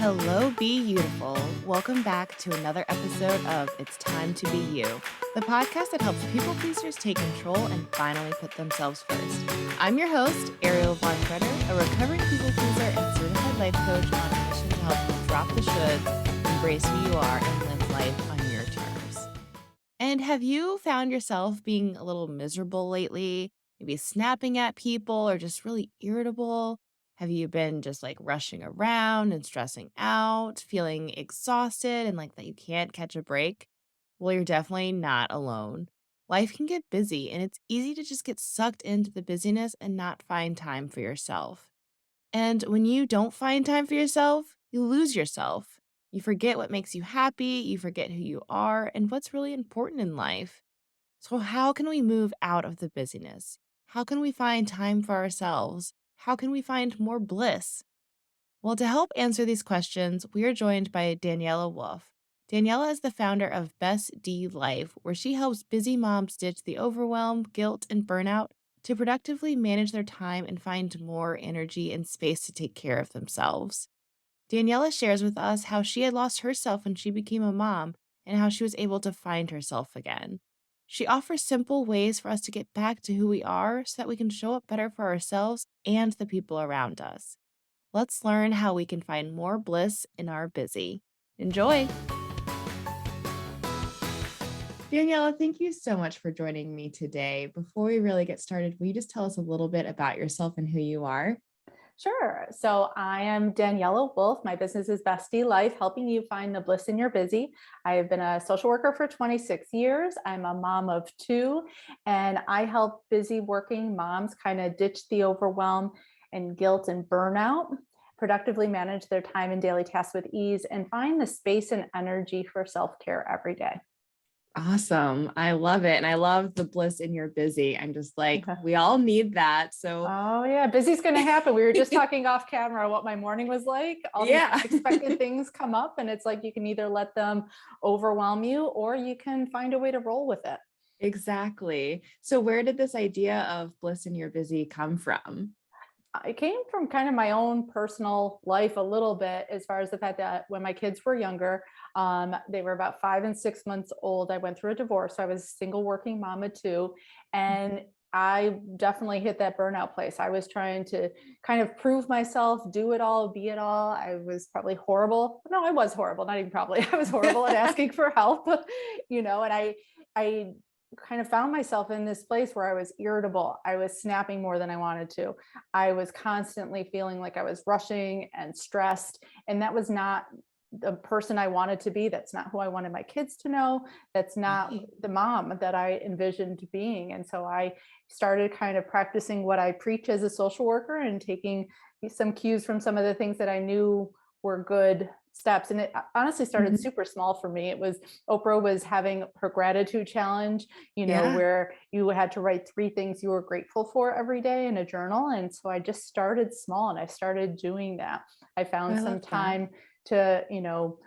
Hello, Be Beautiful. Welcome back to another episode of It's Time to Be You, the podcast that helps people pleasers take control and finally put themselves first. I'm your host, Ariel Vaughan, Bredder, a recovering people pleaser and certified life coach on a mission to help you drop the shoulds, embrace who you are, and live life on your terms. And have you found yourself being a little miserable lately? Maybe snapping at people or just really irritable? Have you been just like rushing around and stressing out, feeling exhausted and like that you can't catch a break? Well, you're definitely not alone. Life can get busy and it's easy to just get sucked into the busyness and not find time for yourself. And when you don't find time for yourself, you lose yourself. You forget what makes you happy, you forget who you are, and what's really important in life. So, how can we move out of the busyness? How can we find time for ourselves? How can we find more bliss? Well, to help answer these questions, we are joined by Daniela Wolfe. Daniela is the founder of Best D Life, where she helps busy moms ditch the overwhelm, guilt, and burnout to productively manage their time and find more energy and space to take care of themselves. Daniela shares with us how she had lost herself when she became a mom and how she was able to find herself again. She offers simple ways for us to get back to who we are so that we can show up better for ourselves and the people around us. Let's learn how we can find more bliss in our busy. Enjoy! Daniela, thank you so much for joining me today. Before we really get started, will you just tell us a little bit about yourself and who you are? Sure. So I am Daniela Wolfe. My business is Bestie Life, helping you find the bliss in your busy. I have been a social worker for 26 years. I'm a mom of two, and I help busy working moms kind of ditch the overwhelm and guilt and burnout, productively manage their time and daily tasks with ease, and find the space and energy for self-care every day. Awesome. I love it. And I love the bliss in your busy. I'm just like, we all need that. So, Oh yeah, busy's going to happen. We were just talking off camera what my morning was like. All these yeah. unexpected things come up, and it's like you can either let them overwhelm you or you can find a way to roll with it. Exactly. So, where did this idea of bliss in your busy come from? It came from kind of my own personal life a little bit, as far as the fact that when my kids were younger, they were about 5 and 6 months old. I went through a divorce. So I was a single working mom of two. And I definitely hit that burnout place. I was trying to kind of prove myself, do it all, be it all. I was probably horrible. No, I was horrible. Not even probably. I was horrible at asking for help, and I kind of found myself in this place where I was irritable. I was snapping more than I wanted to. I was constantly feeling like I was rushing and stressed. And that was not the person I wanted to be. That's not who I wanted my kids to know. That's not the mom that I envisioned being. And so I started kind of practicing what I preach as a social worker and taking some cues from some of the things that I knew were good steps. And it honestly started Mhm. super small for me. It was Oprah was having her gratitude challenge, Yeah, where you had to write 3 things you were grateful for every day in a journal. And so I just started small and I started doing that. I found I some love that. time to,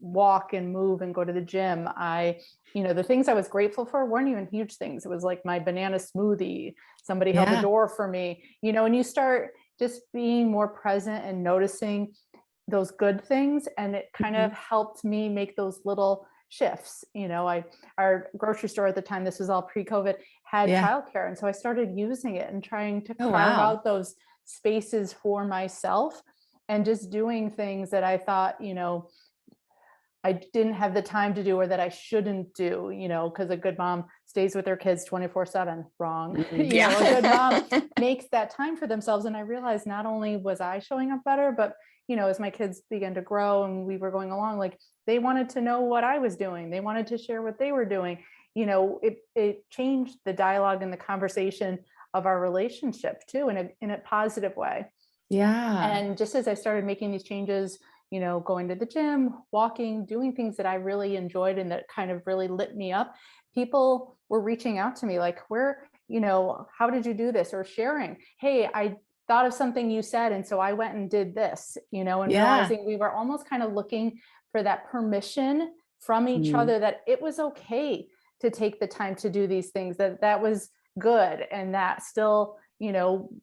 walk and move and go to the gym. The things I was grateful for weren't even huge things. It was like my banana smoothie, somebody held the Yeah. door for me, and you start just being more present and noticing those good things. And it kind of Mhm. helped me make those little shifts. Our grocery store at the time, this was all pre-COVID, had Yeah. childcare. And so I started using it and trying to Oh, carve wow. out those spaces for myself and just doing things that I thought, I didn't have the time to do or that I shouldn't do, because a good mom stays with their kids 24/7. Wrong. Yeah. A good mom makes that time for themselves. And I realized not only was I showing up better, but, as my kids began to grow and we were going along, like they wanted to know what I was doing. They wanted to share what they were doing. It changed the dialogue and the conversation of our relationship too, in a positive way. Yeah. And just as I started making these changes, going to the gym, walking, doing things that I really enjoyed and that kind of really lit me up, people were reaching out to me like, how did you do this? Or sharing, hey, I thought of something you said. And so I went and did this, and Yeah. realizing we were almost kind of looking for that permission from each Mm. other that it was okay to take the time to do these things, that was good. And that still,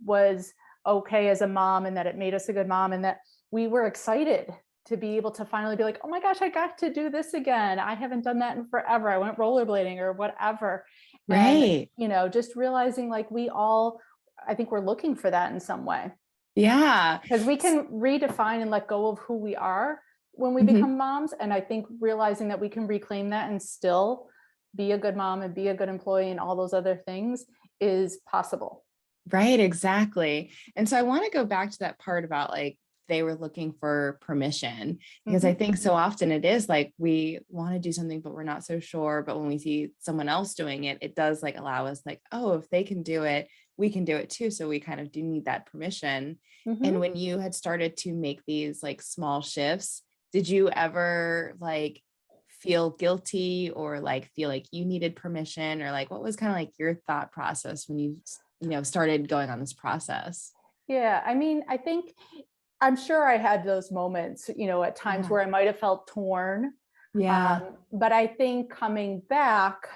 was okay as a mom, and that it made us a good mom, and that we were excited to be able to finally be like, oh my gosh, I got to do this again. I haven't done that in forever. I went rollerblading or whatever. And, Right. just realizing like I think we're looking for that in some way. Yeah. Because we can redefine and let go of who we are when we Mhm. become moms. And I think realizing that we can reclaim that and still be a good mom and be a good employee and all those other things is possible. Right, exactly. And so I want to go back to that part about like they were looking for permission, because I Mhm. think so often it is like we want to do something, but we're not so sure. But when we see someone else doing it, it does like allow us like, oh, if they can do it, we can do it too. So we kind of do need that permission. And Mhm. when you had started to make these like small shifts, did you ever like feel guilty or like feel like you needed permission, or like what was kind of like your thought process when you started going on this process? Yeah, I mean, I'm sure I had those moments, at times Yeah. where I might have felt torn. Yeah. But I think coming back,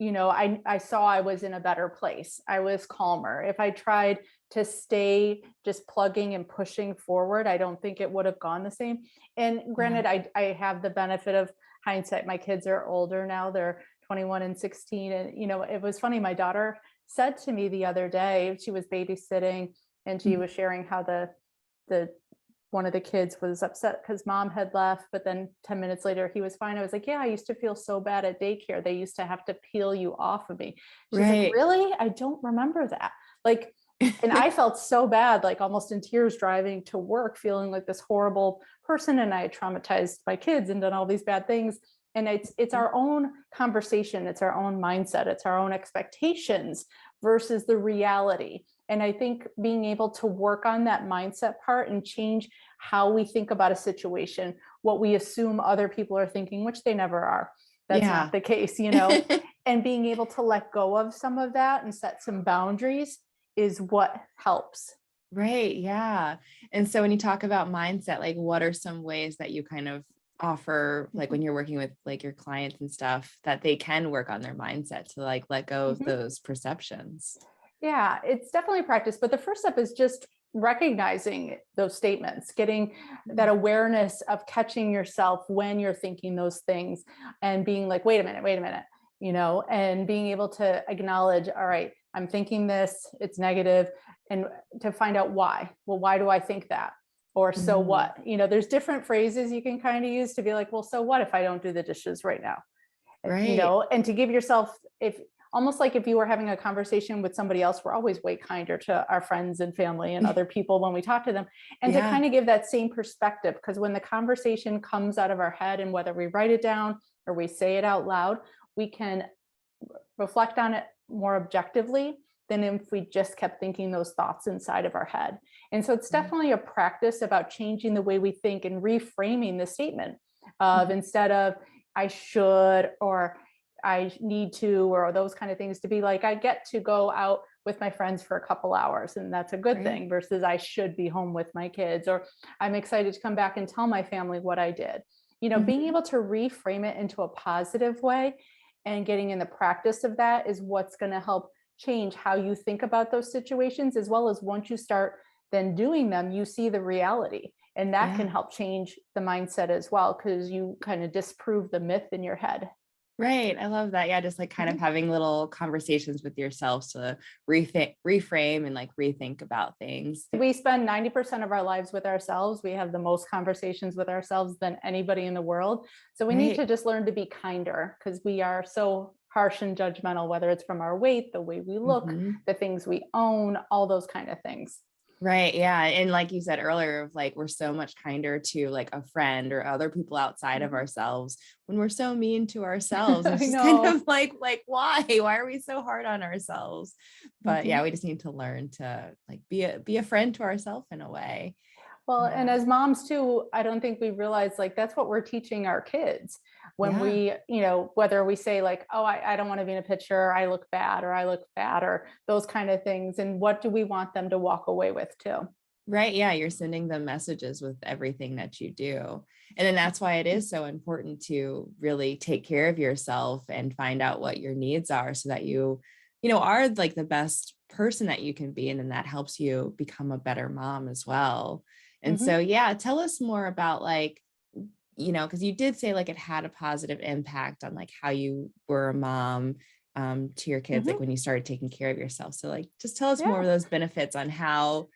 I saw I was in a better place. I was calmer. If I tried to stay just plugging and pushing forward, I don't think it would have gone the same. And Yeah. granted, I have the benefit of hindsight. My kids are older now, they're 21 and 16. And, it was funny. My daughter said to me the other day, she was babysitting and she Mhm. was sharing how the one of the kids was upset because mom had left, but then 10 minutes later he was fine. I was like, yeah, I used to feel so bad at daycare. They used to have to peel you off of me. She's like, Right. really? I don't remember that. Like, and I felt so bad, like almost in tears driving to work, feeling like this horrible person. And I had traumatized my kids and done all these bad things. And it's our own conversation, it's our own mindset, it's our own expectations versus the reality. And I think being able to work on that mindset part and change how we think about a situation, what we assume other people are thinking, which they never are. That's Yeah. not the case, and being able to let go of some of that and set some boundaries is what helps. Right. Yeah. And so when you talk about mindset, like what are some ways that you kind of offer, like when you're working with like your clients and stuff, that they can work on their mindset to like let go of Mhm. those perceptions? Yeah, it's definitely practice. But the first step is just recognizing those statements, getting that awareness of catching yourself when you're thinking those things and being like, wait a minute, and being able to acknowledge, all right, I'm thinking this, it's negative, and to find out why. Well, why do I think that? Or so Mhm. what? There's different phrases you can kind of use to be like, well, so what if I don't do the dishes right now? Right. And to give yourself, if almost like if you were having a conversation with somebody else, we're always way kinder to our friends and family and other people when we talk to them, and to Yeah. kind of give that same perspective. Because when the conversation comes out of our head, and whether we write it down or we say it out loud, we can reflect on it more objectively than if we just kept thinking those thoughts inside of our head. And so it's Right. definitely a practice about changing the way we think and reframing the statement of, Mhm. instead of I should or I need to or those kind of things, to be like, I get to go out with my friends for a couple hours and that's a good Right. thing, versus I should be home with my kids, or I'm excited to come back and tell my family what I did. Being Mhm. able to reframe it into a positive way and getting in the practice of that is what's going to help change how you think about those situations, as well as once you start then doing them, you see the reality, and that can Yeah. help change the mindset as well, because you kind of disprove the myth in your head. Right. I love that. Yeah. Just like kind of Mhm. having little conversations with yourselves to reframe and like rethink about things. We spend 90% of our lives with ourselves. We have the most conversations with ourselves than anybody in the world. So we need Right. to just learn to be kinder, because we are so harsh and judgmental, whether it's from our weight, the way we look, Mhm. the things we own, all those kind of things. Right. Yeah. And like you said earlier, of like we're so much kinder to like a friend or other people outside of Mhm. ourselves when we're so mean to ourselves. It's I just kind know. of like why? Why are we so hard on ourselves? But yeah, Mhm. we just need to learn to like be a friend to ourselves in a way. Well, and Yeah. as moms too, I don't think we realize like that's what we're teaching our kids when Yeah. we, whether we say like, oh, I don't want to be in a picture, I look bad, or I look fat, or those kind of things. And what do we want them to walk away with too? Right. Yeah. You're sending them messages with everything that you do. And then that's why it is so important to really take care of yourself and find out what your needs are so that you are like the best person that you can be. And then that helps you become a better mom as well. And so, Mhm. yeah, tell us more about like because you did say like it had a positive impact on like how you were a mom to your kids, like Mhm. when you started taking care of yourself. So like, just tell us more Yeah. of those benefits on how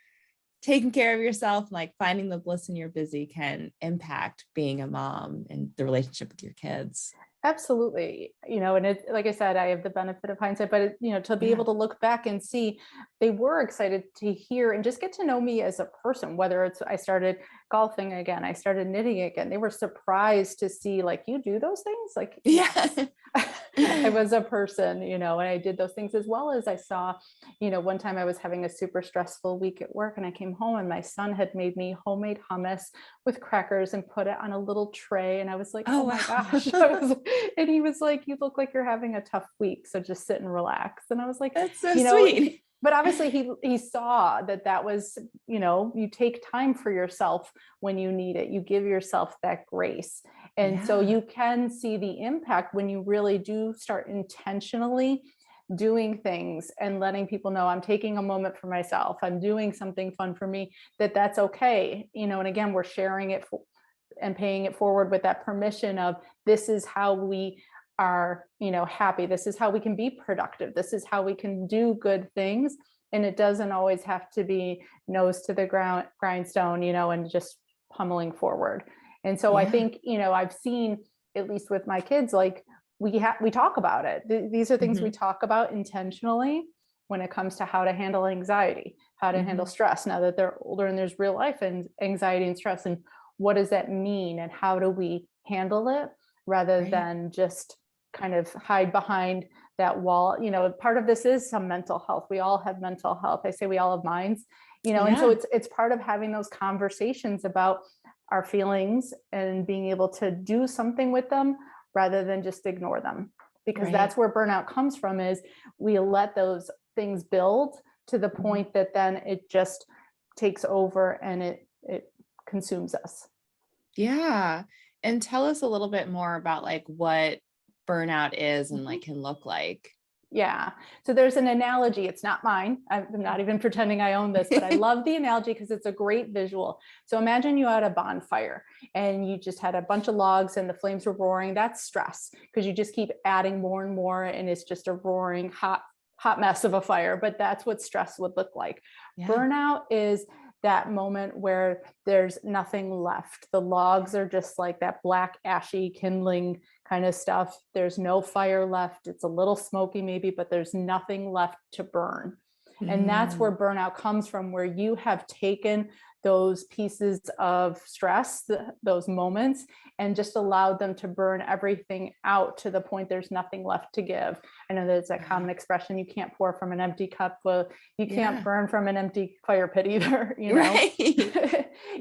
taking care of yourself, like finding the bliss in your busy can impact being a mom and the relationship with your kids. Absolutely. And it, like I said, I have the benefit of hindsight, but to be Yeah. able to look back and see they were excited to hear and just get to know me as a person, whether it's I started golfing again, I started knitting again. They were surprised to see like, you do those things? Like, yes. Yeah. I was a person, and I did those things, as well as I saw, one time I was having a super stressful week at work and I came home and my son had made me homemade hummus with crackers and put it on a little tray. And I was like, Oh, oh my gosh. wow. And he was like, you look like you're having a tough week. So just sit and relax. And I was like, That's so sweet. but obviously he saw that was, you take time for yourself when you need it. You give yourself that grace. And so Yeah. you can see the impact when you really do start intentionally doing things and letting people know I'm taking a moment for myself. I'm doing something fun for me, that's okay. And again, we're sharing it and paying it forward with that permission of this is how we are, happy. This is how we can be productive. This is how we can do good things. And it doesn't always have to be nose to the grindstone, and just pummeling forward. And so I Yeah. think, I've seen, at least with my kids, like we talk about it. These are things we Hmm. talk about intentionally when it comes to how to handle anxiety, how to handle Hmm. stress now that they're older and there's real life and anxiety and stress, and what does that mean and how do we handle it, rather Right. than just kind of hide behind that wall. Part of this is some mental health. We all have mental health. I say we all have minds, and so Yeah. it's part of having those conversations about our feelings and being able to do something with them rather than just ignore them, because Right. that's where burnout comes from, is we let those things build to the Mhm. point that then it just takes over and it consumes us. Yeah. And tell us a little bit more about like what burnout is and Mhm. like can look like. Yeah. So there's an analogy. It's not mine. I'm not even pretending I own this, but I love the analogy because it's a great visual. So imagine you had a bonfire and you just had a bunch of logs and the flames were roaring. That's stress because you just keep adding more and more and it's just a roaring hot mess of a fire. But that's what stress would look like. Yeah. Burnout is that moment where there's nothing left. The logs are just like that black ashy kindling kind of stuff. There's no fire left. It's a little smoky maybe, but there's nothing left to burn. And that's where Mm. burnout comes from, where you have taken those pieces of stress, those moments, and just allowed them to burn everything out to the point there's nothing left to give. I know there's that common Right. expression, you can't pour from an empty cup. Well, you can't Yeah. burn from an empty fire pit either, Right.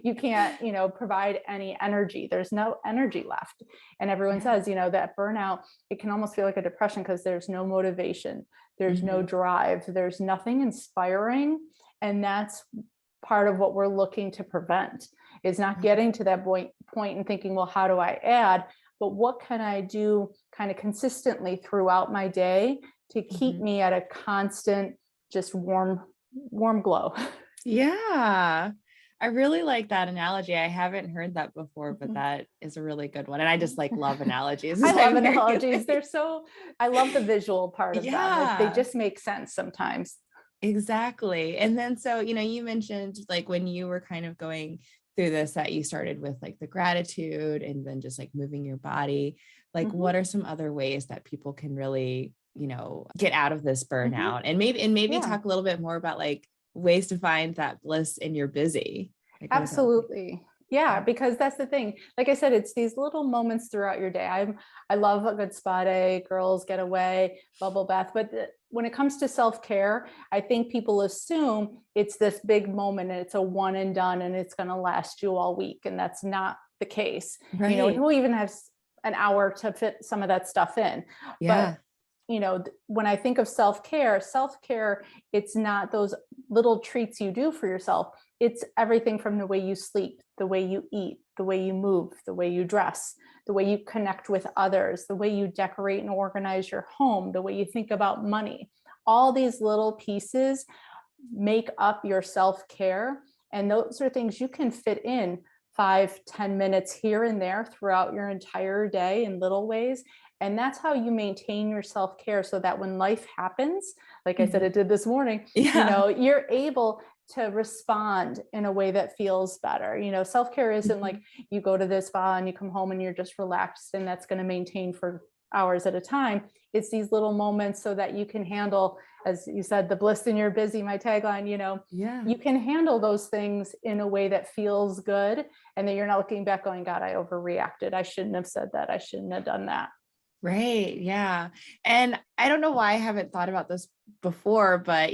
you can't, provide any energy. There's no energy left. And everyone Yeah. says, that burnout, it can almost feel like a depression because there's no motivation, there's no Hmm. drive, there's nothing inspiring. And that's part of what we're looking to prevent, is not Right. getting to that point and thinking, well, how do I add? But what can I do kind of consistently throughout my day to keep Hmm. me at a constant, just warm glow? Yeah. I really like that analogy. I haven't heard that before, but that is a really good one. And I just like love analogies I as love I'm hearing you. analogies. I love the visual part of them. They Yeah. just make sense sometimes. Exactly. And then so, you mentioned like when you were kind of going through this that you started with like the gratitude and then just like moving your body. Like Mhm, what are some other ways that people can really, get out of this mhm. burnout and maybe Yeah. talk a little bit more about like ways to find that bliss in your busy. Like what does that look like? Absolutely. Yeah, because that's the thing. Like I said, it's these little moments throughout your day. I love a good spa day, girls get away, bubble bath. But when it comes to self-care, I think people assume it's this big moment and it's a one and done and it's going to last you all week. And that's not the case. And Right. we'll even have an hour to fit some of that stuff in. But Yeah. when I think of self-care, it's not those little treats you do for yourself. It's everything from the way you sleep, the way you eat, the way you move, the way you dress, the way you connect with others, the way you decorate and organize your home, the way you think about money. All these little pieces make up your self-care. And those are things you can fit in 5-10 minutes here and there throughout your entire day in little ways. And that's how you maintain your self-care, so that when life happens, like I said, Mhm. it did this morning, Yeah. you're able to respond in a way that feels better. Self-care isn't like Mhm. you go to this spa and you come home and you're just relaxed and that's going to maintain for hours at a time. It's these little moments so that you can handle, as you said, the bliss in your busy, my tagline, Yeah. you can handle those things in a way that feels good. And then you're not looking back going, God, I overreacted. I shouldn't have said that. I shouldn't have done that. Right. Yeah. And I don't know why I haven't thought about this before, but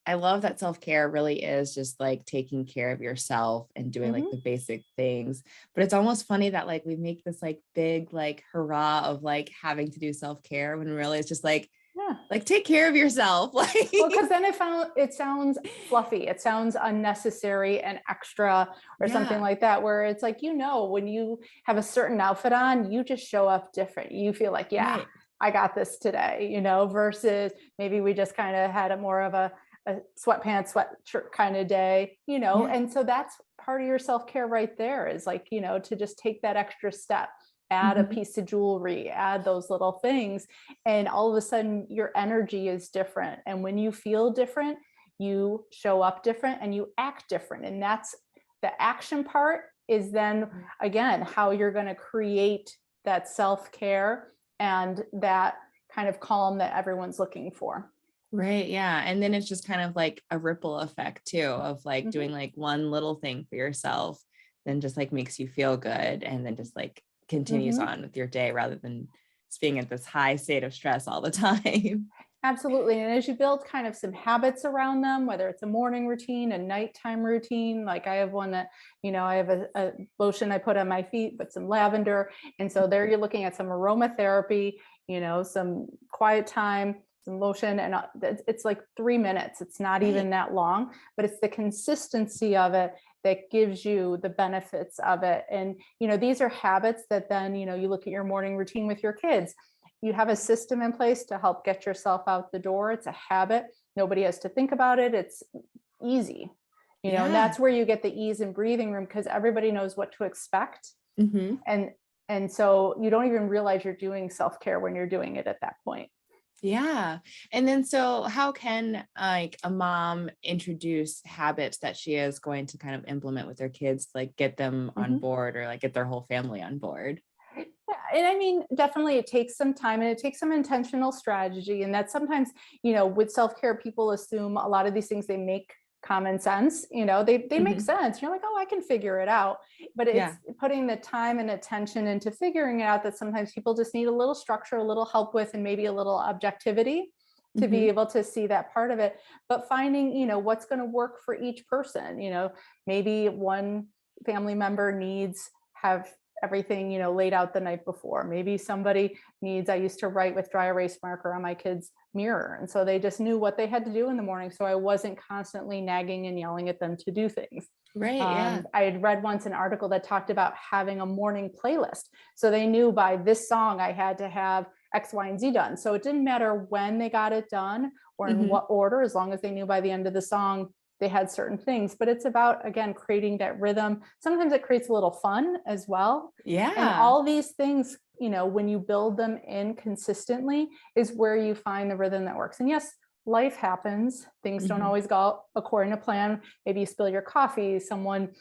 I love that self-care really is just like taking care of yourself and doing like Mm-hmm. the basic things. But it's almost funny that like we make this like big like hurrah of like having to do self-care when really it's just Yeah. like take care of yourself. Like Well, because then it sounds fluffy. It sounds unnecessary and extra or something yeah. like that, where it's like, when you have a certain outfit on, you just show up different. You feel like, yeah, Right. I got this today, versus maybe we just kind of had a more of a sweatpants, sweatshirt kind of day, Yeah. and so that's part of your self-care right there, is like, to just take that extra step, add a Mhm. piece of jewelry, add those little things, and all of a sudden your energy is different. And when you feel different, you show up different and you act different. And that's the action part, is then again how you're going to create that self-care and that kind of calm that everyone's looking for. Right. Yeah. And then it's just kind of like a ripple effect too of like Mm-hmm. doing like one little thing for yourself, then just like makes you feel good and then just like continues Mm-hmm. on with your day rather than just being at this high state of stress all the time. Absolutely. And as you build kind of some habits around them, whether it's a morning routine, a nighttime routine, like I have one that, I have a lotion I put on my feet, but some lavender. And so there you're looking at some aromatherapy, some quiet time, some lotion, and it's like 3 minutes. It's not Right. even that long, but it's the consistency of it that gives you the benefits of it. And, these are habits that then, you look at your morning routine with your kids. You have a system in place to help get yourself out the door. It's a habit. Nobody has to think about it. It's easy, and Yeah. that's where you get the ease and breathing room, because everybody knows what to expect. Hmm. And so you don't even realize you're doing self-care when you're doing it at that point. Yeah. And then so how can like a mom introduce habits that she is going to kind of implement with their kids, like get them on Mhm. board or like get their whole family on board? Yeah, and I mean, definitely it takes some time and it takes some intentional strategy. And that sometimes, with self-care, people assume a lot of these things, they make common sense, they make Hmm. sense. You're like, oh, I can figure it out. But Yeah. it's putting the time and attention into figuring it out that sometimes people just need a little structure, a little help with, and maybe a little objectivity to be Hmm. able to see that part of it. But finding, what's going to work for each person, maybe one family member needs have everything, laid out the night before. Maybe somebody needs, I used to write with dry erase marker on my kids' mirror. And so they just knew what they had to do in the morning. So I wasn't constantly nagging and yelling at them to do things. Right. Yeah. I had read once an article that talked about having a morning playlist. So they knew by this song I had to have X, Y, and Z done. So it didn't matter when they got it done or in Hmm. what order, as long as they knew by the end of the song they had certain things. But it's about, again, creating that rhythm. Sometimes it creates a little fun as well. And Yeah. all these things, when you build them in consistently, is where you find the rhythm that works. And yes, life happens. Things don't Hmm. always go according to plan. Maybe you spill your coffee, someone,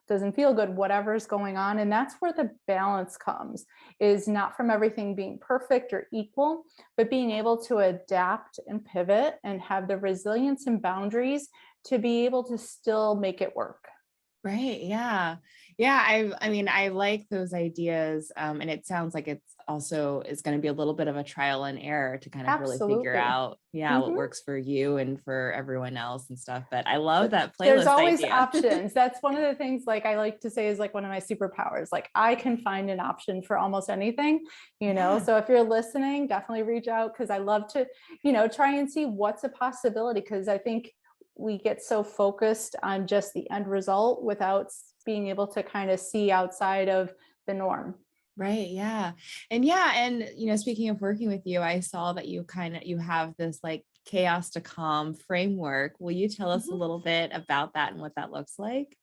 doesn't feel good, whatever's going on. And that's where the balance comes, is not from everything being perfect or equal, but being able to adapt and pivot and have the resilience and boundaries to be able to still make it work. Right. Yeah. Yeah. I mean, I like those ideas. And it sounds like it's also is going to be a little bit of a trial and error to kind of really figure Absolutely. out, yeah, what Mhm. works for you and for everyone else and stuff. But I love that There's playlist always idea. options. That's one of the things, like, I like to say is like one of my superpowers. Like, I can find an option for almost anything, Yeah. So if you're listening, definitely reach out, because I love to, try and see what's a possibility. Because I think we get so focused on just the end result without being able to kind of see outside of the norm. Right. Yeah. And yeah. And, speaking of working with you, I saw that you have this like chaos to calm framework. Will you tell us a Mhm. little bit about that and what that looks like?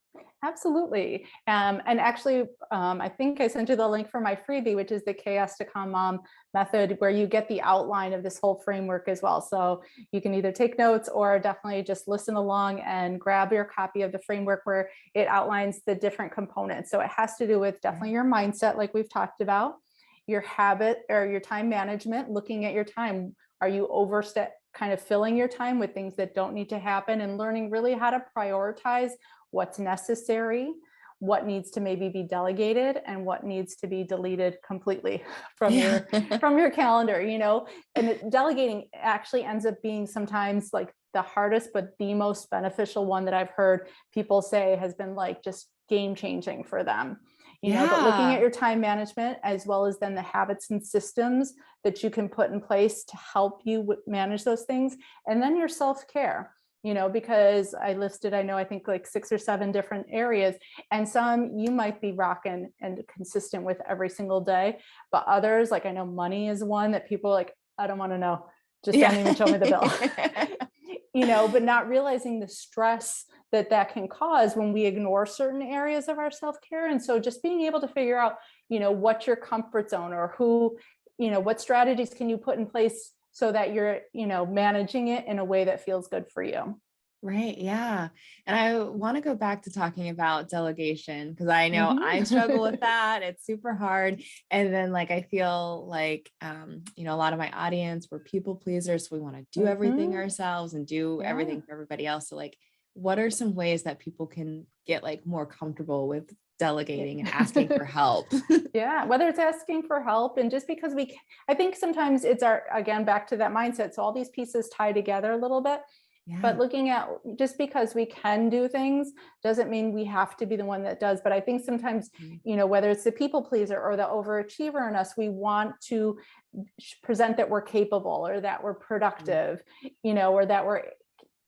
Absolutely. And actually, I think I sent you the link for my freebie, which is the Chaos to Calm Mom method, where you get the outline of this whole framework as well. So you can either take notes or definitely just listen along and grab your copy of the framework where it outlines the different components. So it has to do with definitely your mindset, like we've talked about, your habit or your time management, looking at your time. Are you kind of filling your time with things that don't need to happen, and learning really how to prioritize what's necessary, what needs to maybe be delegated, and what needs to be deleted completely from your calendar, and delegating actually ends up being sometimes like the hardest, but the most beneficial one that I've heard people say has been like just game changing for them. But looking at your time management, as well as then the habits and systems that you can put in place to help you manage those things. And then your self-care, because I think like 6 or 7 different areas, and some you might be rocking and consistent with every single day, but others, like I know money is one that people are like, I don't want to know, just don't even show me the bill. But not realizing the stress that can cause when we ignore certain areas of our self-care. And so just being able to figure out, what's your comfort zone, or what strategies can you put in place so that you're, managing it in a way that feels good for you. Right. Yeah. And I want to go back to talking about delegation, because I know I struggle with that. It's super hard. And then I feel like, a lot of my audience, we're people pleasers. So we want to do everything ourselves and do everything for everybody else. So what are some ways that people can get more comfortable with delegating and asking for help? Yeah, whether it's asking for help, and just because I think sometimes it's again, back to that mindset. So all these pieces tie together a little bit. But looking at, just because we can do things doesn't mean we have to be the one that does. But I think sometimes, whether it's the people pleaser or the overachiever in us, we want to present that we're capable, or that we're productive, or that we're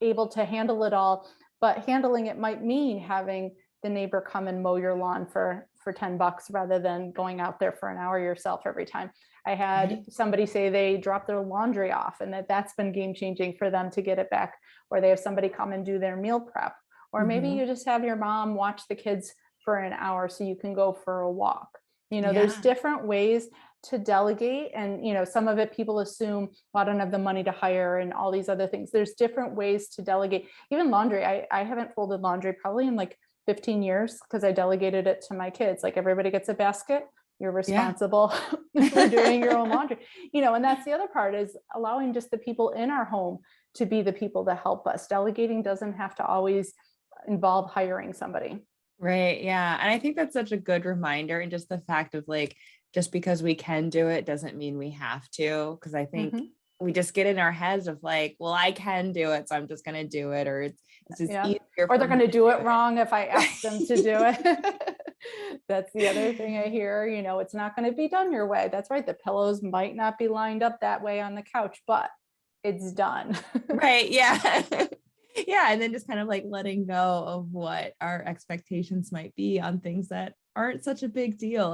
able to handle it all. But handling it might mean having the neighbor come and mow your lawn for $10 rather than going out there for an hour yourself every time. I had somebody say they dropped their laundry off, and that's been game changing for them to get it back, or they have somebody come and do their meal prep, or maybe you just have your mom watch the kids for an hour so you can go for a walk. There's different ways to delegate, and some of it people assume, well, I don't have the money to hire and all these other things. There's different ways to delegate. Even laundry, I haven't folded laundry probably in 15 years, because I delegated it to my kids. Everybody gets a basket, you're responsible for doing your own laundry, and that's the other part, is allowing just the people in our home to be the people to help us. Delegating doesn't have to always involve hiring somebody. Right. Yeah. And I think that's such a good reminder. And just the fact of just because we can do it doesn't mean we have to. Because I think we just get in our heads of well, I can do it, so I'm just going to do it. Or it's just easier. Or they're going to do it wrong if I ask them to do it. That's the other thing I hear, it's not going to be done your way. That's right. The pillows might not be lined up that way on the couch, but it's done. Right. Yeah. Yeah. And then just kind of letting go of what our expectations might be on things that aren't such a big deal.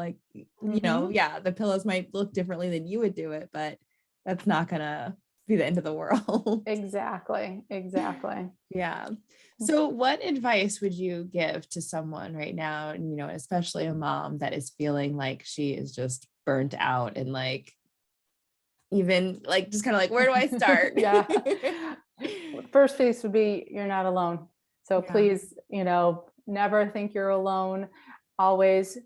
The pillows might look differently than you would do it, but that's not going to be the end of the world. Exactly. Yeah. So what advice would you give to someone right now, especially a mom that is feeling like she is just burnt out, and even just kind of where do I start? Yeah. First piece would be, you're not alone. So please, never think you're alone. Always,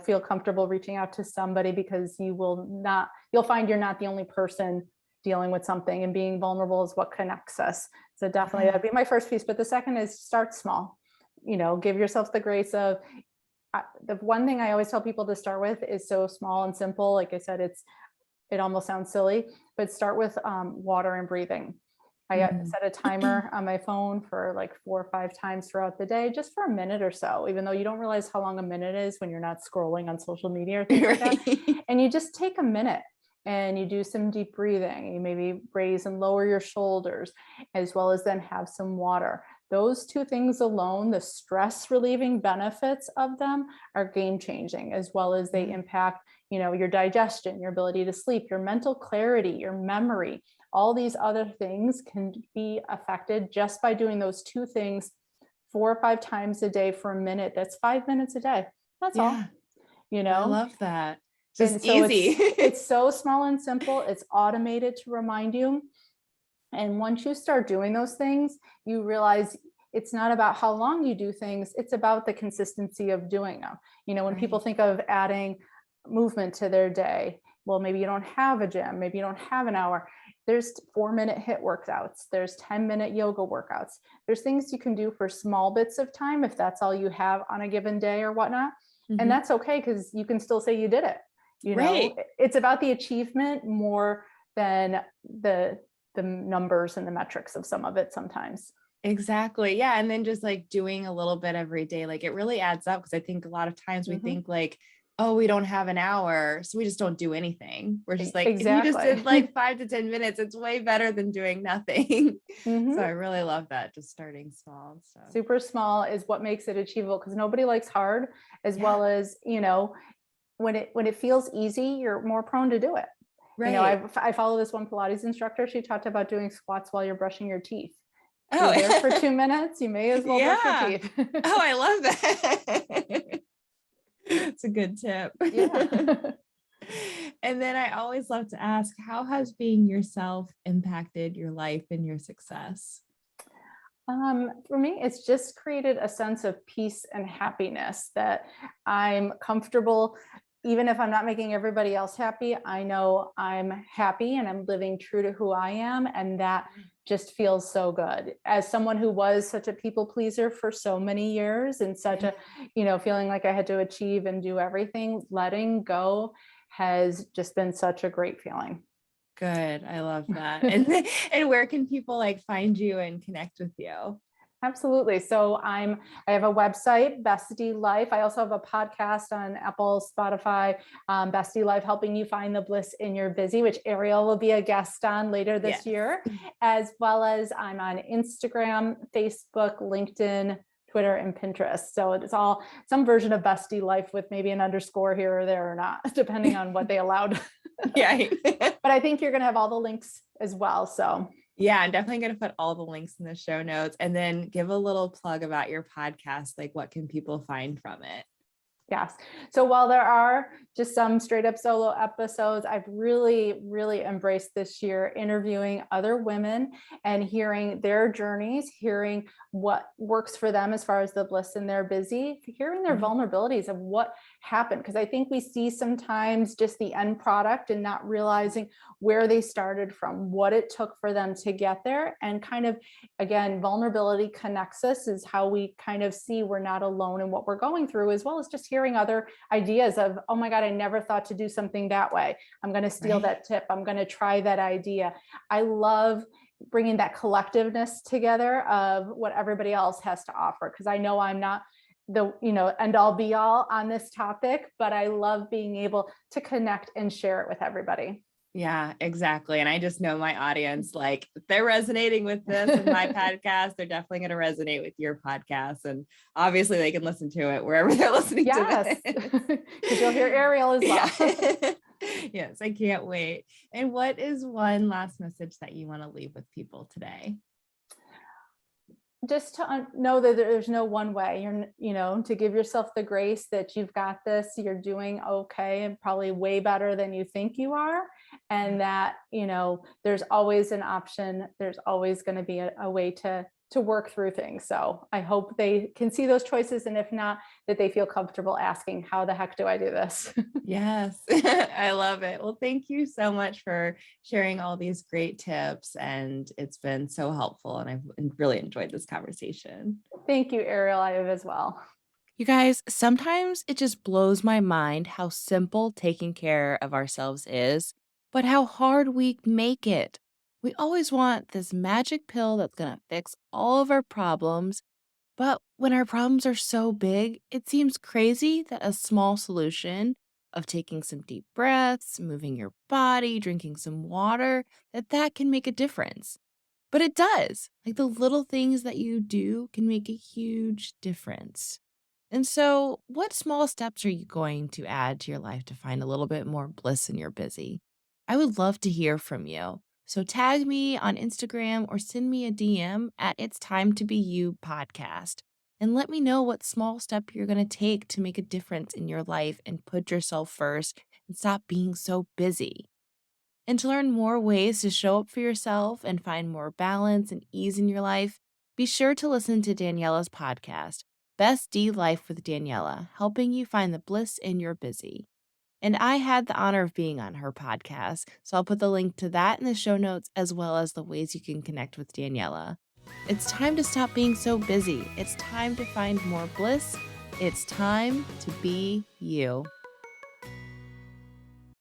feel comfortable reaching out to somebody, because you'll find you're not the only person dealing with something, and being vulnerable is what connects us. So definitely that'd be my first piece. But the second is start small. Give yourself the grace of, the one thing I always tell people to start with is so small and simple. Like I said, it almost sounds silly, but start with water and breathing. I set a timer on my phone for 4 or 5 times throughout the day, just for a minute or so, even though you don't realize how long a minute is when you're not scrolling on social media or things like that. And you just take a minute and you do some deep breathing. You maybe raise and lower your shoulders, as well as then have some water. Those 2 things alone, the stress relieving benefits of them are game changing, as well as they impact, your digestion, your ability to sleep, your mental clarity, your memory. All these other things can be affected just by doing those 2 things 4 or 5 times a day for a minute. That's 5 minutes a day. That's Yeah, all, you I know? love that. Just And so easy. it's so small and simple. It's automated to remind you. And once you start doing those things, you realize it's not about how long you do things, it's about the consistency of doing them. When people Right. think of adding movement to their day, well, maybe you don't have a gym, maybe you don't have an hour. There's 4 minute hit workouts, there's 10-minute yoga workouts. There's things you can do for small bits of time if that's all you have on a given day or whatnot. And Mhm. that's okay because you can still say you did it. Right. It's about the achievement more than the numbers and the metrics of some of it sometimes. Exactly. Yeah. And then just like doing a little bit every day, like it really adds up. Cause I think a lot of times we Mhm. think like, oh, we don't have an hour. So we just don't do anything. We're just like, if you just Exactly. did like 5 to 10 minutes, it's way better than doing nothing. So I Mhm. really love that. Just starting small and stuff. Super small is what makes it achievable because nobody likes hard, as Yeah. well as, when it feels easy, you're more prone to do it. Right. I follow this one Pilates instructor. She talked about doing squats while you're brushing your teeth. You're there for Oh, 2 minutes. You may as well brush your yeah. teeth. Oh, I love that. It's a good tip. Yeah. And then I always love to ask, how has being yourself impacted your life and your success? For me, it's just created a sense of peace and happiness that I'm comfortable. Even if I'm not making everybody else happy, I know I'm happy and I'm living true to who I am. And that just feels so good. As someone who was such a people pleaser for so many years and such Yeah. feeling like I had to achieve and do everything, letting go has just been such a great feeling. Good. I love that. And and where can people like find you and connect with you? Absolutely. So I have a website, Bestie Life. I also have a podcast on Apple, Spotify, Bestie Life, helping you find the bliss in your busy, which Ariel will be a guest on later this Yes. year, as well as I'm on Instagram, Facebook, LinkedIn, Twitter, and Pinterest. So it's all some version of Bestie Life with maybe an underscore here or there or not, depending on what they allowed. Yeah. But I think you're going to have all the links as well. So Yeah, I'm definitely going to put all the links in the show notes and then give a little plug about your podcast. Like, what can people find from it? yes. So while there are just some straight up solo episodes, I've really, really embraced this year interviewing other women and hearing their journeys, hearing what works for them as far as the bliss in their busy, hearing their Mhm. vulnerabilities of what happened. Because I think we see sometimes just the end product and not realizing where they started from, what it took for them to get there. And kind of, again, vulnerability connects us, is how we kind of see we're not alone in what we're going through, as well as just hearing other ideas of, oh my God, I never thought to do something that way. I'm going to steal Right. that tip. I'm going to try that idea. I love bringing that collectiveness together of what everybody else has to offer. Because I know I'm not the end all be all on this topic, but I love being able to connect and share it with everybody. Yeah, exactly. And I just know my audience, like if they're resonating with this and my podcast, they're definitely going to resonate with your podcast. And obviously they can listen to it wherever they're listening to Yes, this. because you'll hear Ariel as well. Yeah. Yes, I can't wait. And what is one last message that you want to leave with people today? Just to know that there's no one way. To give yourself the grace that you've got this, you're doing okay and probably way better than you think you are. And that, there's always an option. There's always going to be a way to work through things. So I hope they can see those choices. And if not, that they feel comfortable asking, how the heck do I do this? Yes, I love it. Well, thank you so much for sharing all these great tips. And it's been so helpful. And I've really enjoyed this conversation. Thank you, Ariel. I have as well. You guys, sometimes it just blows my mind how simple taking care of ourselves is, but how hard we make it. We always want this magic pill that's going to fix all of our problems. But when our problems are so big, it seems crazy that a small solution of taking some deep breaths, moving your body, drinking some water, that can make a difference. But it does. Like the little things that you do can make a huge difference. And so, what small steps are you going to add to your life to find a little bit more bliss in your busy? I would love to hear from you. So, tag me on Instagram or send me a DM at It's Time to Be You podcast. and let me know what small step you're going to take to make a difference in your life and put yourself first and stop being so busy. And to learn more ways to show up for yourself and find more balance and ease in your life, be sure to listen to Daniela's podcast, Best D Life with Daniela, helping you find the bliss in your busy. And I had the honor of being on her podcast, so I'll put the link to that in the show notes as well as the ways you can connect with Daniela. It's time to stop being so busy. It's time to find more bliss. It's time to be you.